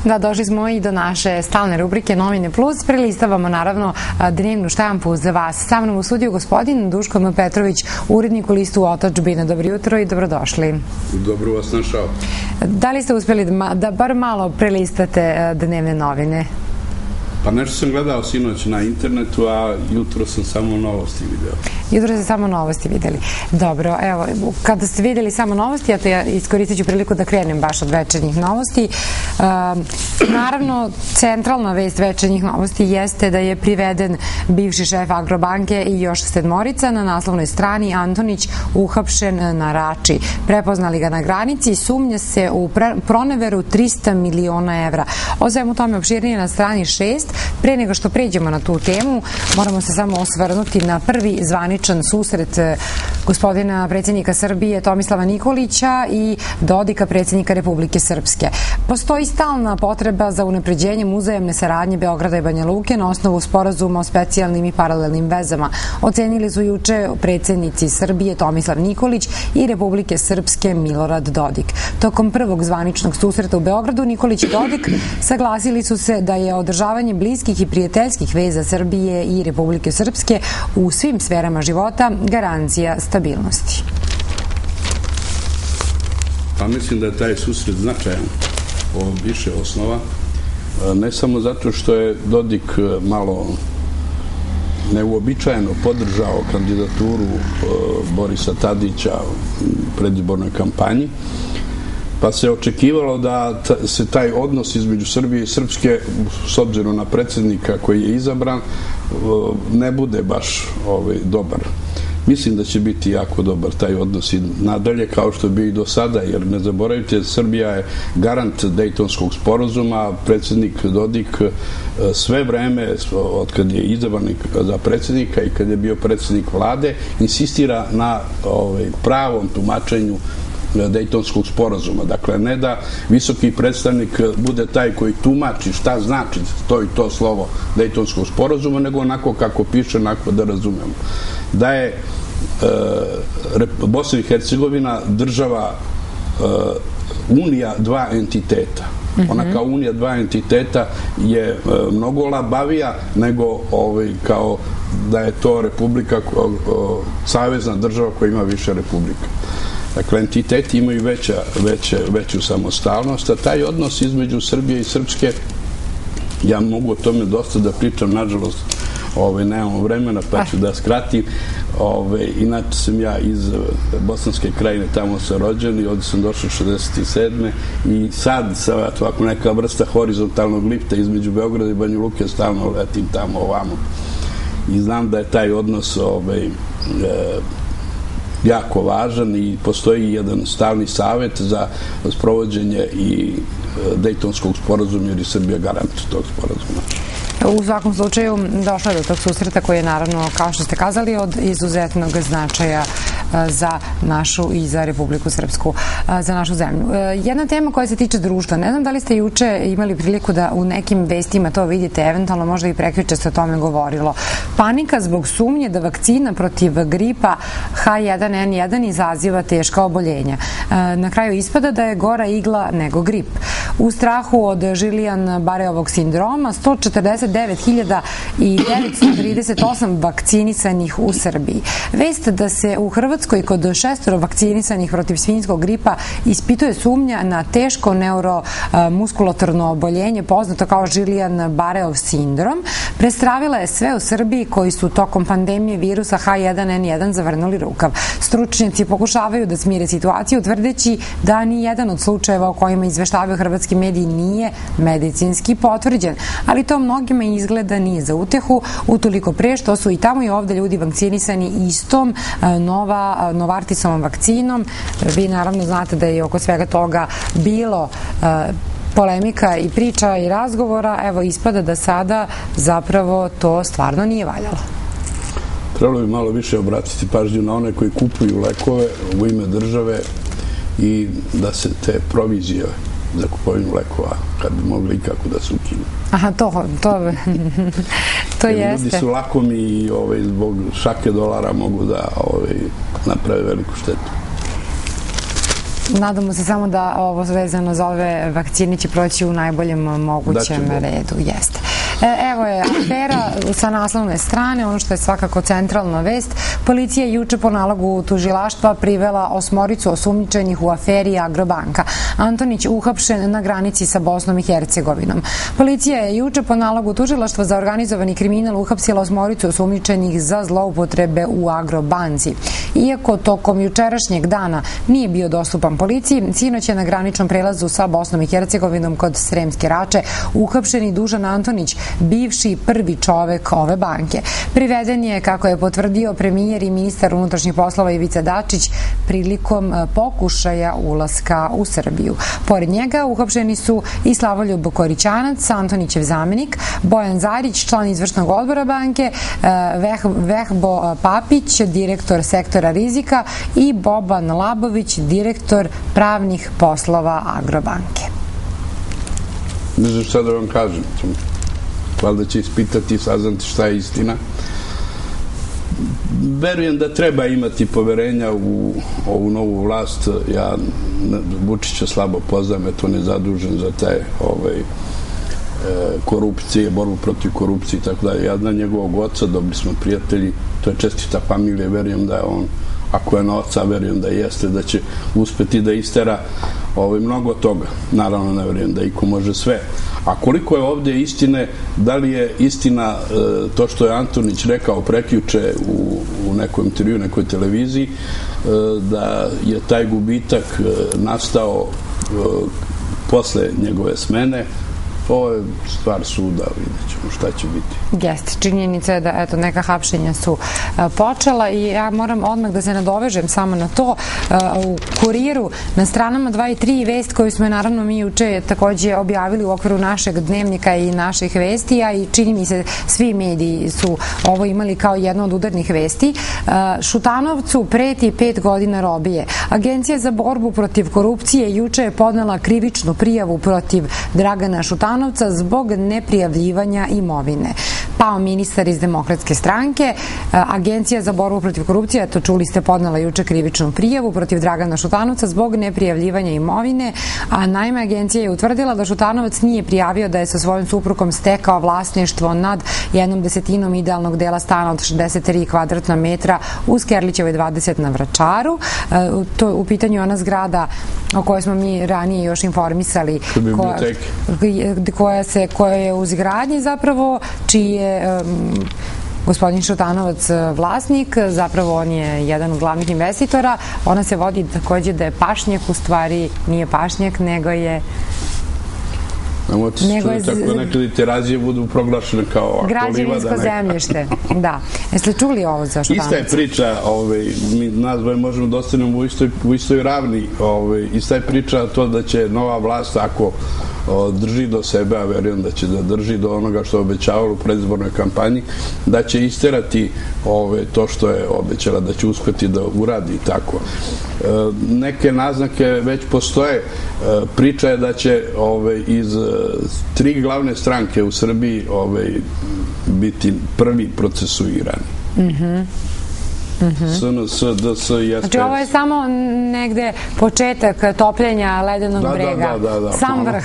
Da, došli smo i do naše stalne rubrike Novine Plus. Prelistavamo naravno dnevnu štampu za vas. Sa mnom u studiju gospodin Duško M. Petrović, urednik u listu Otadžbina. Dobro jutro i dobrodošli. Dobro vas našao. Da li ste uspeli da bar malo prelistate dnevne novine? Pa nešto sam gledao sinoć na internetu, a jutro sam samo novosti video. Jutro ste samo novosti videli. Dobro, evo, kada ste videli samo novosti, ja iskoristit ću priliku da krenem baš od večernjih novosti. Naravno, centralna vest večernjih novosti jeste da je priveden bivši šef Agrobanke i još 7 na naslovnoj strani. Antonić uhapšen na Rači. Prepoznali ga na granici i sumnja se u proneveru 300 miliona evra. O svemu tome opširnije na strani 6. Pre nego što pređemo na tu temu, moramo se samo osvrnuti na prvi zvaničan susret gospodina predsjednika Srbije Tomislava Nikolića i Dodika, predsjednika Republike Srpske. Postoji stalna potreba za unapređenjem uzajamne saradnje Beograda i Banja Luke na osnovu sporazuma o specijalnim i paralelnim vezama. Ocenili su juče predsjednici Srbije Tomislav Nikolić i Republike Srpske Milorad Dodik. Tokom prvog zvaničnog susreta u Beogradu, Nikolić i Dodik saglasili su se da je održavanje bliskih i prijateljskih veza Srbije i Republike Srpske u svim sferama života garancija stabilnosti. Pa mislim da je taj susret značajan po više osnova. Ne samo zato što je Dodik malo neuobičajeno podržao kandidaturu Borisa Tadića u predizbornoj kampanji, pa se očekivalo da se taj odnos između Srbije i Srpske, s obzirom na predsjednika koji je izabran, ne bude baš dobar. Mislim da će biti jako dobar taj odnos i nadalje, kao što bi i do sada, jer ne zaboravite, Srbija je garant Dejtonskog sporazuma. Predsjednik Dodik sve vreme, od kad je izabran za predsjednika i kad je bio predsjednik vlade, insistira na pravom tumačenju Dejtonskog sporazuma. Dakle, ne da visoki predstavnik bude taj koji tumači šta znači to i to slovo Dejtonskog sporazuma, nego onako kako piše, onako da razumemo. Da je Bosna i Hercegovina država unija dva entiteta. Ona kao unija dva entiteta je mnogo labavija nego kao da je to republika, savezna država koja ima više republika. Dakle, entiteti imaju veću samostalnost, a taj odnos između Srbije i Srpske, ja mogu o tome dosta da pričam, nažalost, nemamo vremena, pa ću da skratim. Inače sam ja iz Bosanske krajine, tamo sam rođen i ovdje sam došao 67. I sad, ovako neka vrsta horizontalnog lifta između Beograda i Banja Luke, stalno letim tamo ovamo. I znam da je taj odnos jako važan i postoji jedan stalni savjet za sprovođenje i Dejtonskog sporazuma, jer je Srbija garant tog sporazuma. U svakom slučaju došlo je do tog susreta koji je naravno, kao što ste kazali, od izuzetnog značaja za našu i za Republiku Srpsku, za našu zemlju. Jedna tema koja se tiče društva, ne znam da li ste juče imali priliku da u nekim vestima to vidite, eventualno možda i prekjuče se o tome govorilo. Panika zbog sumnje da vakcina protiv gripa H1N1 izaziva teška oboljenja. Na kraju ispada da je gora igla nego grip. U strahu od Guillain-Barreovog sindroma 149.938 vakcinisanih u Srbiji. Vest da se u Hrvatskoj kod 6 vakcinisanih protiv svinjskog gripa ispituje sumnja na teško neuromuskulatorno oboljenje poznato kao Guillain-Barreov sindrom prestravila je sve u Srbiji koji su tokom pandemije virusa H1N1 zavrnuli rukav. Stručnjaci pokušavaju da smire situaciju tvrdeći da ni jedan od slučajeva o kojima izveštavaju hrvatski mediji nije medicinski potvrđen, ali to mnogima izgleda nije za utehu, utoliko pre što su i tamo i ovde ljudi vakcinisani istom Novartisovom vakcinom. Vi naravno znate da je oko svega toga bilo polemika i priča i razgovora. Evo, ispada da sada zapravo to stvarno nije valjalo. Trebalo bi malo više obratiti pažnju na one koji kupuju lekove u ime države i da se te provizije za kupovinu lekova, kad bi mogli ikako da se ukinu. Aha, to jeste. Ljudi su lakomi i zbog šake dolara mogu da naprave veliku štetu. Nadamo se samo da ovo vezano za ove vakcine će proći u najboljem mogućem redu. Jeste. Evo je afera sa naslovne strane, ono što je svakako centralna vest. Policija je juče po nalogu tužilaštva privela 8 osumnjičenih u aferi Agrobanka. Antonić uhapšen na granici sa Bosnom i Hercegovinom. Policija je juče po nalogu tužilaštva za organizovani kriminal uhapsila 8 osumnjičenih za zloupotrebe u Agrobanci. Iako tokom jučerašnjeg dana nije bio dostupan policiji, sinoć je na graničnom prelazu sa Bosnom i Hercegovinom kod Sremske Rače uhapšeni Dušan Antonić, bivši prvi čovek ove banke. Priveden je, kako je potvrdio premijer i ministar unutrašnjih poslova Ivica Dačić, prilikom pokušaja ulaska u Srbiju. Pored njega uhapšeni su i Slavoljub Korićanac, Antonićev zamenik, Bojan Zarić, član izvršnog odbora banke, Vehbo Papić, direktor sektora rizika i Boban Labović, direktor pravnih poslova Agrobanke. Ne znam šta da vam kažem. Valjda će ispitati i saznati šta je istina. Verujem da treba imati poverenja u ovu novu vlast. Ja Vučića slabo poznam, eto on je zadužen za te korupcije, borbu protiv korupcije i tako dalje. Ja znam njegovog oca, dobri smo prijatelji, to je čestita familija, verujem da je on, ako je na oca, verujem da jeste, da će uspeti da istera mnogo toga. Naravno, ne verujem da iko može sve. A koliko je ovdje istine, da li je istina to što je Antonić rekao prekjuče u nekom intervju, nekoj televiziji, da je taj gubitak nastao posle njegove smene? Ovo je stvar suda, vidjet ćemo šta će biti. Jeste, činjenica je da neka hapšenja su počela i ja moram odmah da se nadovežem samo na to. U Kuriru na stranama 2 i 3 vest koju smo naravno mi juče takođe objavili u okviru našeg dnevnika i naših vesti, a i čini mi se svi mediji su ovo imali kao jedno od udarnih vesti. Šutanovcu preti 5 godina robije. Agencija za borbu protiv korupcije juče je podnela krivičnu prijavu protiv Dragana Šutanovca zbog neprijavljivanja imovine. Pao ministar iz Demokratske stranke, Agencija za borbu protiv korupcije, to čuli ste, podnela juče krivičnu prijavu protiv Dragana Šutanovca zbog neprijavljivanja imovine, a naime agencija je utvrdila da Šutanovac nije prijavio da je sa svojim suprugom stekao vlasništvo nad 1/10 idealnog dela stana od 63 kvadratna metra u Skerlićevoj 20 na Vračaru. To u pitanju ona zgrada o kojoj smo mi ranije još informisali, koja je u izgradnji zapravo, čiji je gospodin Šutanovac vlasnik, zapravo on je jedan od glavnih investitora. Ona se vodi takođe da je pašnjak, u stvari nije pašnjak, nego je tako nekada terazije budu proglašene kao građevinsko zemljište. Da. Jeste čuli ovo za Šutanovac? Ista je priča, mi nas dvoje možemo da ostanemo u istoj ravni. Ista je priča to da će nova vlast, ako drži do sebe, a verujem da će da drži do onoga što je obećavalo u predizbornoj kampanji, da će isterati to što je obećala, da će uspeti da uradi i tako. Neke naznake već postoje. Priča je da će iz 3 glavne stranke u Srbiji biti prvi procesuirani. SNS, DS i SPS. Znači ovo je samo negde početak topljenja ledenog brega. Sam vrh.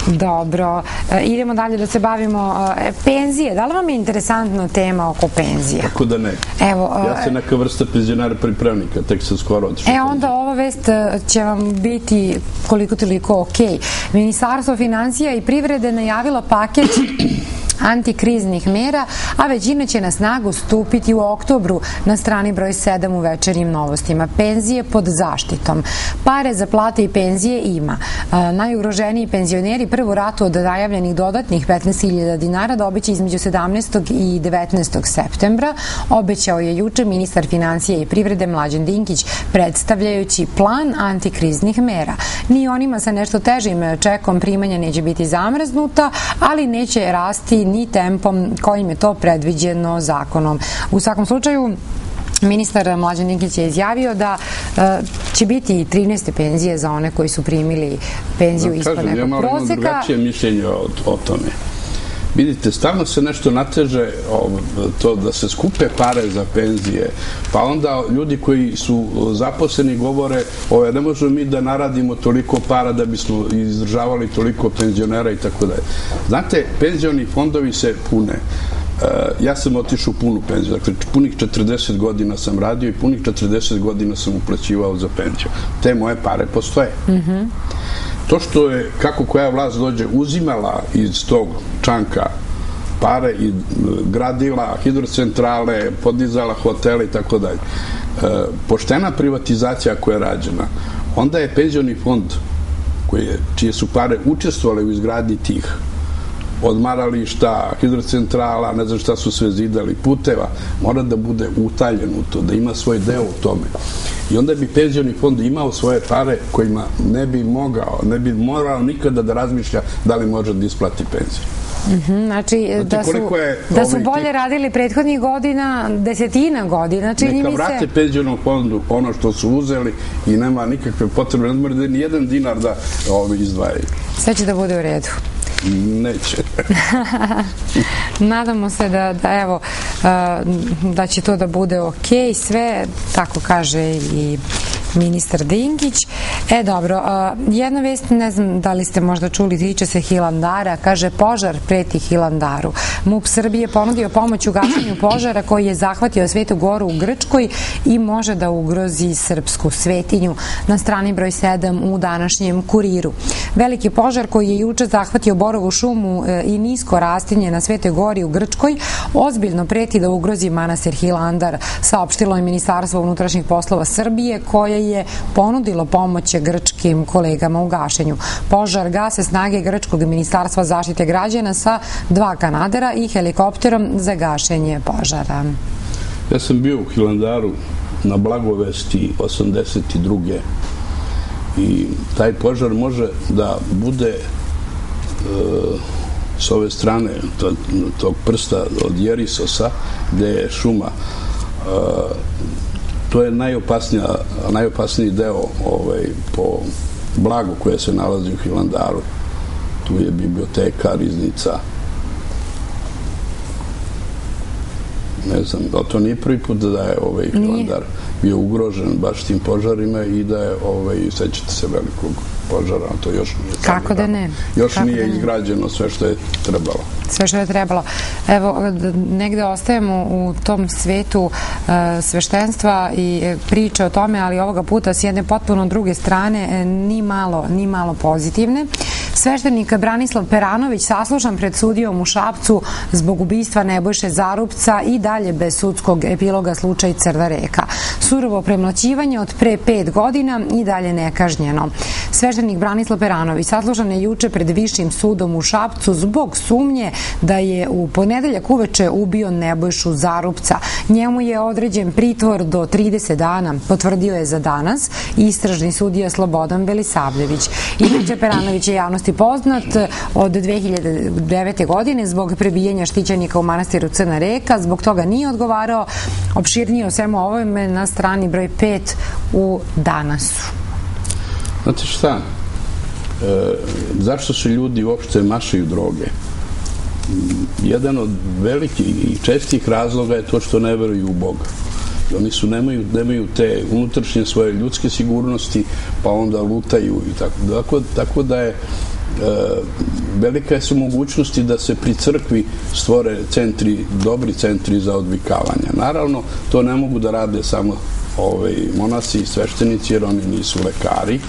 Dobro. Idemo dalje da se bavimo penzije. Da li vam je interesantna tema oko penzija? Kako da ne. Ja sam neka vrsta penzionara pripravnika, tek sam skoro otišao. Onda ova vest će vam biti koliko toliko okej. Ministarstvo finansija i privrede najavilo paket antikriznih mera, a većina će na snagu stupiti u oktobru na strani broj 7 u Večernjim novostima. Penzije pod zaštitom. Pare za plate i penzije ima. Najugroženiji penzioneri prvu ratu od najavljenih dodatnih 15.000 dinara dobiće između 17. i 19. septembra. Obećao je juče ministar finansija i privrede Mlađan Dinkić, predstavljajući plan antikriznih mera. Ni onima sa nešto težim čekom primanja neće biti zamrznuta, ali neće rasti ni tempom kojim je to predviđeno zakonom. U svakom slučaju, ministar Mlađan Dinkić je izjavio da će biti 13. penzije za one koji su primili penziju ispod nekog proseka. Ja imam drugačije mišljenje o tome. Vidite, stalno se nešto nateže to da se skupe pare za penzije, pa onda ljudi koji su zaposleni govore ne možemo mi da naradimo toliko para da bismo izdržavali toliko penzionera i tako dalje. Znate, penzioni fondovi se pune. Ja sam otišao u punu penziju, dakle punih 40 godina sam radio i punih 40 godina sam uplaćivao za penziju. Te moje pare postoje. To što je, kako koja vlast dođe, uzimala iz tog čanka pare i gradila hidrocentrale, podizala hotele i tako dalje. Poštena privatizacija koja je rađena, onda je penzioni fond čije su pare učestvovale u izgradnji tih odmarališta, hidrocentrala, ne znam šta su sve zidali, puteva, mora da bude utaljen u to, da ima svoj deo u tome. I onda bi penzioni fond imao svoje pare kojima ne bi morao nikada da razmišlja da li može da isplati penziju. Znači, da su bolje radili prethodnih godina, desetina godina, čini mi se... Neka vrate penzionom fondu ono što su uzeli i nema nikakve potrebe, ne mora da ni jedan dinar da izdvajaju. Sve će da bude u redu. Neće. Nadamo se da će to da bude okej, sve, tako kaže i ministar Dinkić. Dobro, jedna vest, ne znam da li ste možda čuli, tiče se Hilandara, kaže požar preti Hilandaru. MUP Srbije ponudio pomoć u gašenju požara koji je zahvatio Svetu Goru u Grčkoj i može da ugrozi srpsku svetinju, na strani broj 7 u današnjem Kuriru. Veliki požar koji je juče zahvatio Borovu šumu i nisko rastinje na Svetoj Gori u Grčkoj ozbiljno preti da ugrozi manastir Hilandar, saopštilo je Ministarstvo unutrašnjih poslova Srbije, koje je ponudilo pomoć grčkim kolegama u gašenju. Požar gase snage grčkog ministarstva zaštite građana sa 2 kanadera i helikopterom za gašenje požara. Ja sam bio u Hilandaru na Blagovesti 82. i taj požar može da bude s ove strane tog prsta od Jerisosa, gde je šuma. To je najopasniji deo po blagu koje se nalazi u Hilandaru. Tu je biblioteka, riznica. Ne znam, to nije prvi put da je Hilandar bio ugrožen baš tim požarima i da je, sećate se velikog požara, to još nije. Kako da ne? Još nije izgrađeno sve što je trebalo. Sve što je trebalo. Evo, negde ostajemo u tom svetu sveštenstva i priče o tome, ali ovoga puta s jedne potpuno druge strane, ni malo pozitivne. Sveštenik Branislav Peranović saslušan pred sudijom u Šapcu zbog ubistva Nebojše Zarupca i dalje bez sudskog epiloga slučaj Crna reka. Surovo premlaćivanje od pre 5 godina i dalje nekažnjeno. Sveštenik Branislav Peranović saslušan je juče pred Višim sudom u Šapcu zbog sumnje da je u ponedeljak uveče ubio Nebojšu Zarupca. Njemu je određen pritvor do 30 dana, potvrdio je za danas istražni sudija Slobodan Belisavljević. Inače, Peranović je javnosti poznat od 2009. godine zbog prebijanja štićenika u manastiru Crna reka, zbog toga nije odgovarao. Opširnije o svemu ovome na strani broj 5 u Danasu. Znate šta? Zašto se ljudi uopšte mašaju droge? Jedan od velikih i čestih razloga je to što ne veruju u Boga. Oni nemaju te unutrašnje svoje ljudske sigurnosti, pa onda lutaju i tako. Tako da je velika su mogućnosti da se pri crkvi stvore dobri centri za odvikavanje. Naravno, to ne mogu da rade samo monasi i sveštenici, jer oni nisu lekari.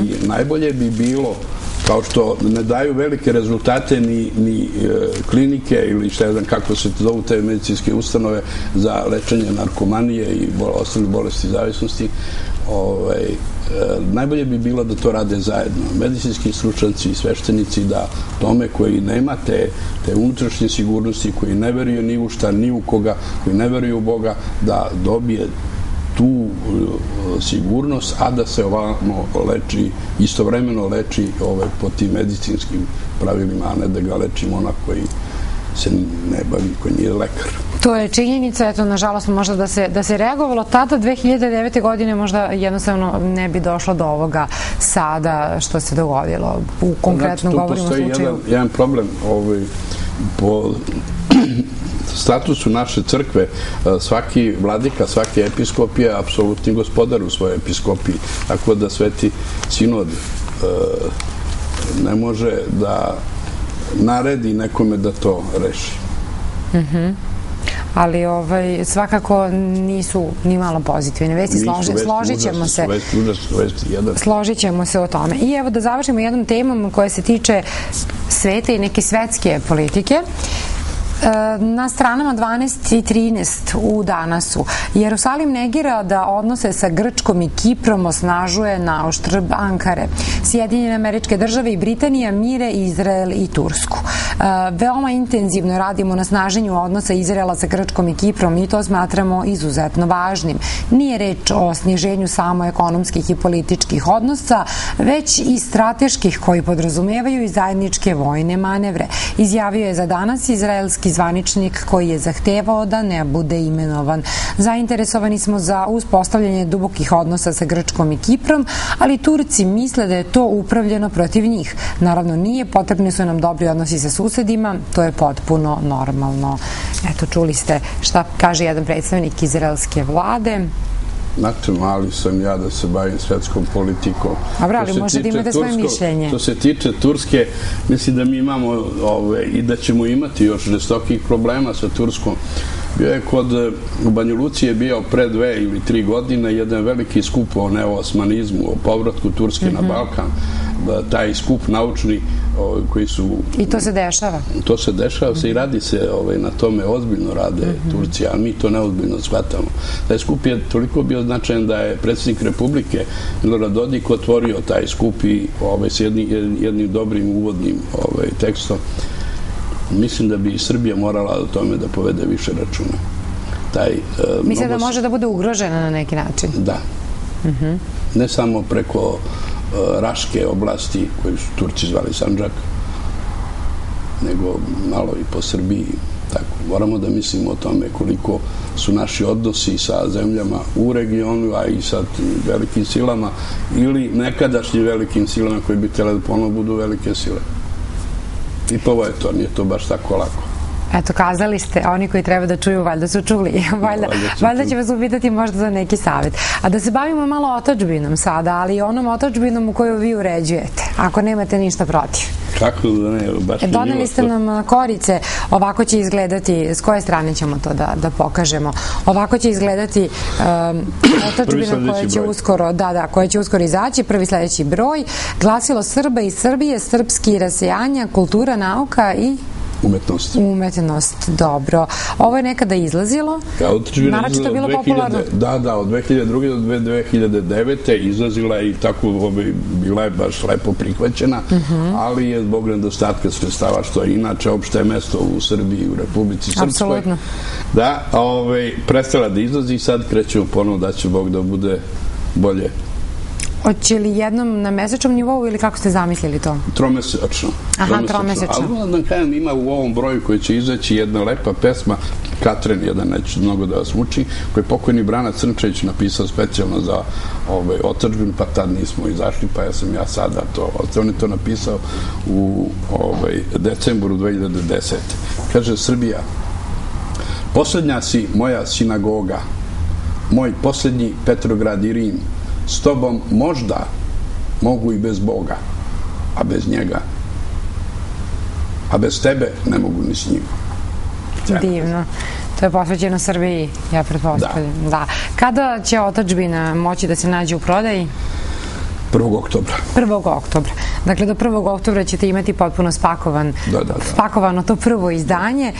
I najbolje bi bilo, kao što ne daju velike rezultate ni klinike ili šta znam kako se zovu te medicinske ustanove za lečenje narkomanije i ostalih bolesti zavisnosti, najbolje bi bilo da to rade zajedno. Medicinski stručnjaci i sveštenici da tome koji nema te unutrašnje sigurnosti, koji ne veruje ni u šta, ni u koga, koji ne veruje u Boga, da dobije tu sigurnost, a da se ovamo leči, istovremeno leči po tim medicinskim pravilima, a ne da ga leči onak koji se ne bavi, koji nije lekar. To je činjenica, eto, nažalost, možda da se reagovalo tada, 2009. godine možda jednostavno ne bi došlo do ovoga sada što se dogodilo. U konkretnom govorimo o slučaju. Tu postoji jedan problem. po statusu naše crkve svaki vladika, svaki episkop je apsolutni gospodar u svojoj episkopiji, tako da Sveti Sinod ne može da naredi nekome da to reši. Ali svakako nisu ni malo pozitivne vesti, složit ćemo se o tome. I evo da završimo jednom temom koja se tiče sveta i neke svetske politike. Na stranama 12 i 13 u Danasu Jerusalim negira da odnose sa Grčkom i Kiprom osnažuje na oštrb Ankare. Sjedinjene Američke Države i Britanija mire Izrael i Tursku. Veoma intenzivno radimo na snaženju odnosa Izraela sa Grčkom i Kiprom i to smatramo izuzetno važnim. Nije reč o sniženju samo ekonomskih i političkih odnosa, već i strateških koji podrazumevaju i zajedničke vojne manevre. Izjavio je za Danas izraelski zvaničnik koji je zahtevao da ne bude imenovan. Zainteresovani smo za uspostavljanje dubokih odnosa sa Grčkom i Kiprom, ali Turci misle da je to upravljeno protiv njih. Naravno nije, potrebni su nam dobri odnosi sa susedima, to je potpuno normalno. Eto, čuli ste šta kaže jedan predstavnik izraelske vlade. Znate, mali sam ja da se bavim svetskom politikom. Dobro, ali možete da imate svoje mišljenje. Što se tiče Turske, mislim da mi imamo i da ćemo imati još žestokih problema sa Turskom. Bio je u Banja Luci je bio pre 2 ili 3 godine jedan veliki skup o neoosmanizmu, o povratku Turske na Balkan. Taj skup naučni koji su... I to se dešava? To se dešava i radi se na tome, ozbiljno rade Turci, a mi to neozbiljno shvatamo. Taj skup je toliko bio značajan da je predsjednik Republike Milorad Dodik otvorio taj skup i s jednim dobrim uvodnim tekstom. Mislim da bi i Srbija morala o tome da povede više računa. Mislim da može da bude ugrožena na neki način? Da. Ne samo preko Raške oblasti, koju su Turci zvali Sandžak, nego malo i po Srbiji. Moramo da mislimo o tome koliko su naši odnosi sa zemljama u regionu, a i sa velikim silama ili nekadašnjim velikim silama koji bi htjeli da ponovno budu velike sile. I to je to, nije to baš tako lako. Eto, kazali ste, oni koji treba da čuju, valjda su čuli. Valjda će vas upitati možda za neki savjet. A da se bavimo malo otadžbinom sada, ali i onom otadžbinom u koju vi uređujete, ako nemate ništa protiv. Kako da ne, baš mi doneli ste nam korice, ovako će izgledati, s koje strane ćemo to da pokažemo, ovako će izgledati otadžbina koja će uskoro izaći, prvi sledeći broj, glasilo Srba iz Srbije, srpski rasejanja, kultura, nauka i... Umetnost, dobro. Ovo je nekada izlazilo? Naročito je bilo popularno? Da, od 2002. do 2009. izlazila je i tako bila je baš lepo prihvaćena, ali je zbog nedostatka sredstava, što je inače opšte mesto u Srbiji, u Republici Srpskoj. Apsolutno. Da, prestala da izlazi i sad krećemo ponovno da će Bog da bude bolje. Hoće li jednom na mesečnom nivou ili kako ste zamislili to? Tromesečno. Aha, tromesečno. Ali da kažem, ima u ovom broju koji će izaći jedna lepa pesma, Katrin, jedan, neću mnogo da vas muči, koji je pokojni Brana Crnčević napisao specijalno za otadžbinu, pa tad nismo izašli, pa ja sada to, on je to napisao u decembru 2010. Kaže, Srbija, poslednja si moja sinagoga, moj poslednji Petrograd i Rim, s tobom možda mogu i bez Boga, a bez njega. A bez tebe ne mogu ni s njim. Divno. To je posvećeno Srbiji, ja pretpostavljam. Da. Kada će otadžbina moći da se nađe u prodaji? 1. oktobra. 1. oktobra. Dakle, do 1. oktobra ćete imati potpuno spakovano to prvo izdanje.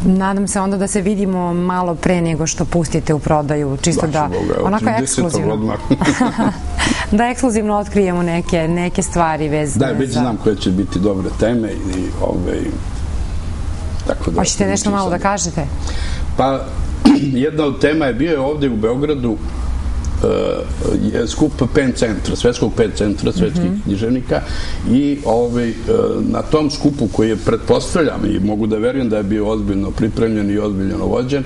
Nadam se onda da se vidimo malo pre nego što pustite u prodaju, čisto da onako ekskluzivno. Da ekskluzivno otkrijemo neke stvari vezane. Da, već znam koje će biti dobre teme i hoćete nešto malo da kažete? Pa, jedna od tema je bio ovde u Beogradu skup PEN centra, svetskog PEN centra, svetskih književnika, i na tom skupu koji je, pretpostavljam i mogu da verujem da je bio ozbiljno pripremljen i ozbiljno vođen,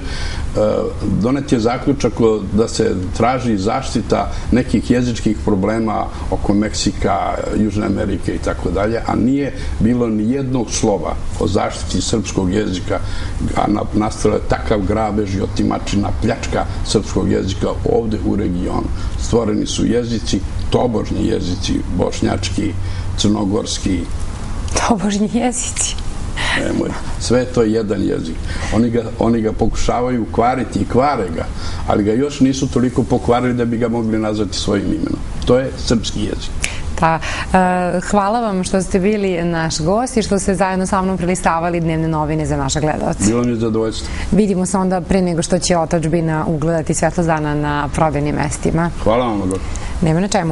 donet je zaključak da se traži zaštita nekih jezičkih problema oko Meksika, Južne Amerike i tako dalje, a nije bilo ni jednog slova o zaštiti srpskog jezika, a nastala je takav grabež i otimačina, pljačka srpskog jezika ovde u regionu. Stvoreni su jezici, tobožni jezici, bošnjački, crnogorski. Tobožni jezici? Nemoj, sve je to jedan jezik. Oni ga pokušavaju kvariti i kvare ga, ali ga još nisu toliko pokvarili da bi ga mogli nazvati svojim imenom. To je srpski jezik. Hvala vam što ste bili naš gost i što ste zajedno sa mnom prelistavali dnevne novine za naše gledalce. Bilo mi je zadovoljstvo. Vidimo se onda pre nego što će otadžbina ugledati svetlost dana na prodajnim mestima. Hvala vam. Nema na čemu.